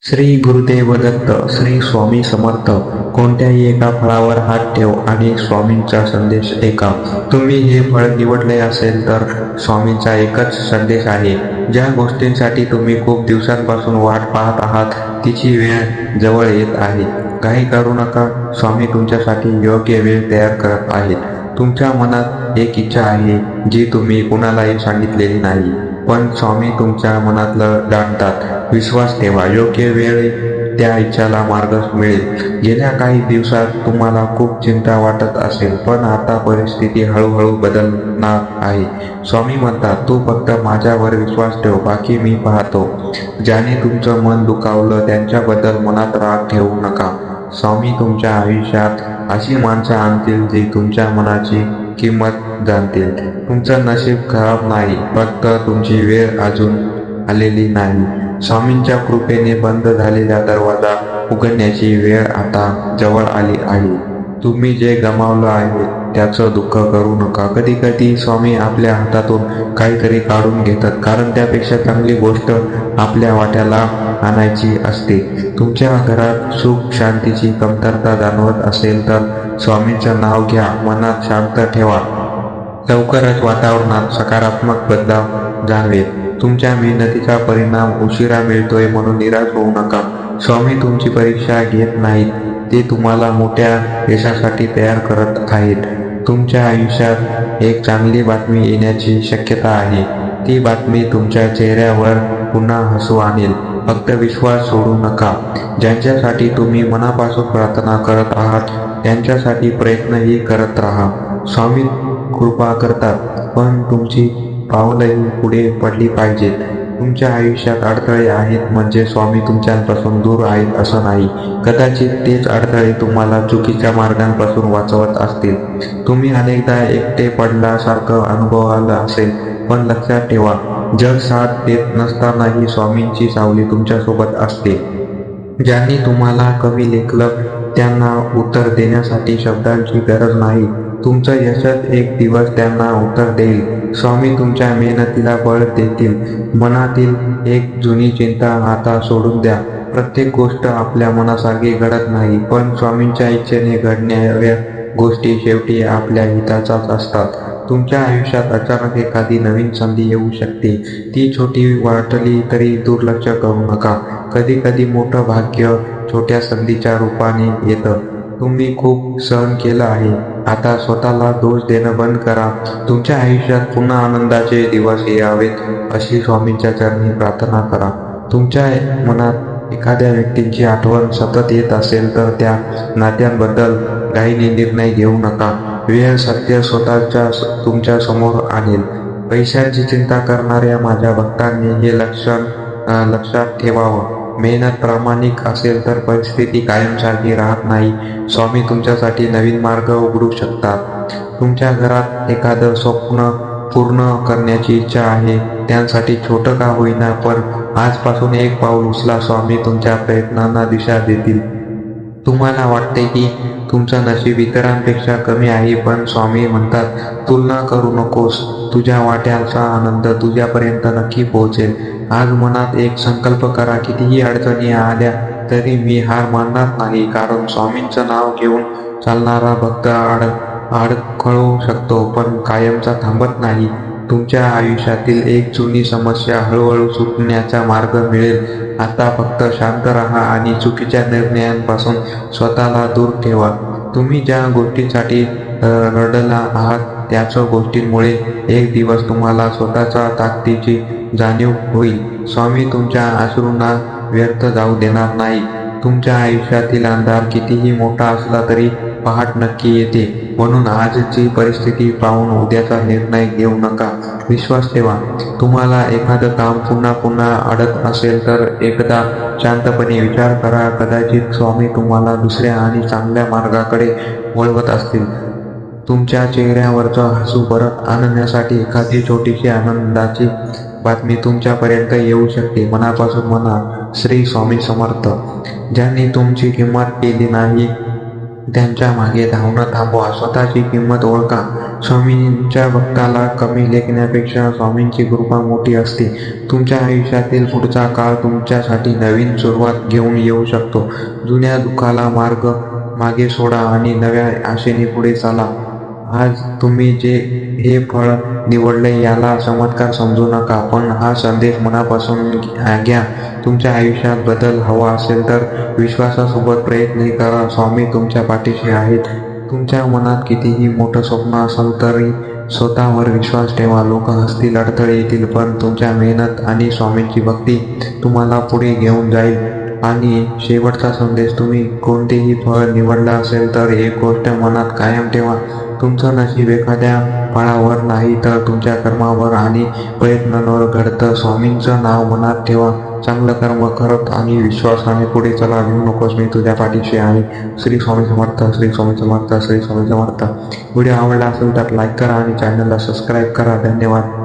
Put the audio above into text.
श्री गुरुदेव दत्त. श्री स्वामी समर्थ. कोणत्याही एका फळावर हात ठेव आणि स्वामींचा संदेश ऐका. तुम्ही हे फळ निवडले असेल तर स्वामींचा एकच संदेश आहे. ज्या गोष्टींसाठी तुम्ही खूप दिवसांपासून वाट पाहत आहात तिची वेळ जवळ येत आहे. घाई करू नका. स्वामी तुमच्यासाठी योग्य वेळ तयार करत आहेत. तुमच्या मनात एक इच्छा आहे जी तुम्ही कुणालाही सांगितलेली नाही, पण स्वामी तुमच्या मनातलं जाणतात. विश्वास ठेवा, योग्य वेळी त्या इच्छाला मार्ग मिळेल. गेल्या काही दिवसात तुम्हाला खूप चिंता वाटत असेल, पण आता परिस्थिती हळूहळू बदलणार आहे. स्वामी म्हणतात, तू फक्त माझ्यावर विश्वास ठेव, बाकी मी पाहतो. ज्याने तुमचं मन दुखावलं त्यांच्याबद्दल मनात राग ठेवू नका. स्वामी तुमच्या आयुष्यात अशी माणसं आणतील जी तुमच्या मनाची किंमत जाणतील. तुमचं नशीब खराब नाही, फक्त तुमची वेळ अजून आलेली नाही. स्वामींच्या कृपेने बंद झालेला दरवाजा उघडण्याची वेळ आता जवळ आली आहे. तुम्ही जे गमावलं आहे त्याचं दुःख करू नका. कधी कधी स्वामी आपल्या हातातून काहीतरी काढून घेतात, कारण त्यापेक्षा चांगली गोष्ट आपल्या वाट्याला आणायची असते. तुमच्या घरात सुख शांतीची कमतरता जाणवत असेल तर स्वामींचं नाव घ्या, मनात शांत ठेवा. लवकरच वातावरणात सकारात्मक बदलाव जाणवेल. तुमच्या मेहनतीचा परिणाम उशिरा मिळतोय म्हणून निराश होऊ नका. स्वामी तुमची परीक्षा घेत नाहीत, ते तुम्हाला मोठ्या यशासाठी तयार करत आहेत. तुमच्या आयुष्यात एक चांगली बातमी येण्याची शक्यता आहे. ती बातमी तुमच्या चेहऱ्यावर पुन्हा हसू आणेल. फक्त विश्वास सोडू नका. ज्यांच्यासाठी तुम्ही मनापासून प्रार्थना करत आहात त्यांच्यासाठी प्रयत्नही करत राहा. स्वामी कृपा करतात, पण तुमची पावलंही पुढे पडली पाहिजेत. तुमच्या आयुष्यात अडथळे आहेत म्हणजे स्वामी तुमच्यापासून दूर आहेत असं नाही. कदाचित तेच अडथळे तुम्हाला चुकीच्या मार्गांपासून वाचवत असतील. तुम्ही अनेकदा एकटे पडल्यासारखं अनुभवालं असेल, पण लक्षात ठेवा, जग साथ देत नसतानाही स्वामींची सावली तुमच्यासोबत असते. ज्यांनी तुम्हाला कमी लेखलं त्यांना उत्तर देण्यासाठी शब्दांची गरज नाही. तुमचं यशच एक दिवस त्यांना उत्तर देईल. स्वामी तुमच्या मेहनतीला बळ देतील. मनातील एक जुनी चिंता आता सोडून द्या. प्रत्येक गोष्ट आपल्या मनासारखी घडत नाही, पण स्वामींच्या इच्छेने घडणाऱ्या गोष्टी शेवटी आपल्या हिताचाच असतात. तुमच्या आयुष्यात अचानक एखादी नवीन संधी येऊ शकते. ती छोटी वाटली तरी दुर्लक्ष करू नका. कधी कधी मोठं भाग्य छोट्या संधीच्या रूपाने येतं. तुम्ही खूप सहन केलं आहे. आता स्वतःला दोष देणं बंद करा. तुमच्या आयुष्यात पुन्हा आनंदाचे दिवस यावेत अशी स्वामींच्या चरणी प्रार्थना करा. तुमच्या मनात एखाद्या व्यक्तीची आठवण सतत येत असेल तर त्या नात्यांबद्दल घाईने निर्णय घेऊ नका. वेळ सत्य स्वतःच्या तुमच्या समोर आणेल. पैशांची चिंता करणाऱ्या माझ्या भक्तांनी हे लक्षात ठेवावं. मेहनत प्रामाणिक असेल तर परिस्थिती कायमसारखी राहत नाही. स्वामी तुमच्यासाठी नवीन मार्ग उघडू शकतात. तुमच्या घरात एखादं स्वप्न पूर्ण करण्याची इच्छा आहे, त्यासाठी छोटं का होईना पण आजपासून एक पाऊल उचला. स्वामी तुमच्या प्रयत्नांना दिशा देतील. तुम्हाला वाटते की तुमचं नशीब इतरांपेक्षा कमी आहे, पण स्वामी म्हणतात, तुलना करू नकोस. तुझ्या वाट्याचा आनंद तुझ्यापर्यंत नक्की पोहोचेल. आज मनात एक संकल्प करा, कितीही अडचणी आल्या तरी मी हार मानणार नाही, कारण स्वामींचं नाव घेऊन चालणारा भक्त अडखळू शकतो पण कायमचा थांबत नाही. तुमच्या आयुष्यातील एक जुनी समस्या हळूहळू सुटण्याचा मार्ग मिळेल. आता फक्त शांत राहा आणि चुकीच्या निर्णयांपासून स्वतःला दूर ठेवा. तुम्ही ज्या गोष्टींसाठी रडला आहात त्याच गोष्टींमुळे एक दिवस तुम्हाला स्वतःच्या ताकदीची जाणीव होईल. स्वामी तुमच्या अश्रूंना व्यर्थ जाऊ देणार नाही. तुमच्या आयुष्यातील अंधार कितीही मोठा असला तरी पहाट नक्की येते. म्हणून आजची परिस्थिती पाहून उद्याचा निर्णय घेऊ नका. विश्वास ठेवा. तुम्हाला एखादं काम पुन्हा पुन्हा अडत असेल तर एकदा शांतपणे विचार करा. कदाचित स्वामी तुम्हाला दुसऱ्या आणि चांगल्या मार्गाकडे वळवत असतील. तुमच्या चेहऱ्यावरचं हसू परत आणण्यासाठी एखादी छोटीशी आनंदाची बातमी तुमच्यापर्यंत येऊ शकते. मनापासून म्हणा, श्री स्वामी समर्थ. ज्यांनी तुमची किंमत केली नाही त्यांच्या मागे धावणं थांबवा. स्वतःची किंमत ओळखा. स्वामींच्या भक्ताला कमी लेखण्यापेक्षा स्वामींची कृपा मोठी असते. तुमच्या आयुष्यातील पुढचा काळ तुमच्यासाठी नवीन सुरुवात घेऊन येऊ शकतो. जुन्या दुःखाला मागे सोडा आणि नव्या आशेने पुढे चाला. आज तुम्ही जे हे फळ निवडले याला चमत्कार समजू नका, पण हा संदेश मनापासून घ्या. तुमच्या आयुष्यात बदल हवा असेल तर विश्वासासोबत प्रयत्न करा. स्वामी तुमच्या पाठीशी आहेत. तुमच्या मनात कितीही मोठं स्वप्न असेल तरी स्वतःवर विश्वास ठेवा. लोक हसतील, अडथळे येतील, पण तुमच्या मेहनत आणि स्वामींची भक्ती तुम्हाला पुढे घेऊन जाईल. आणि शेवटचा संदेश, तुम्ही कोणतेही फळ निवडलं असेल तर एक गोष्ट मनात कायम ठेवा. तुमचं नशीब एखाद्या फळावर नाही तर तुमच्या कर्मावर आणि प्रयत्नांवर घडतं. स्वामींचं नाव मनात ठेवा, चांगलं कर्म करत आणि विश्वासाने पुढे चला. भिवू नकोस, मी तुझ्या पाठीशी आहे. श्री स्वामी समर्थ, श्री स्वामी समर्थ, श्री स्वामी समर्थ. व्हिडिओ आवडला असेल तर लाईक करा आणि चॅनलला सबस्क्राईब करा. धन्यवाद.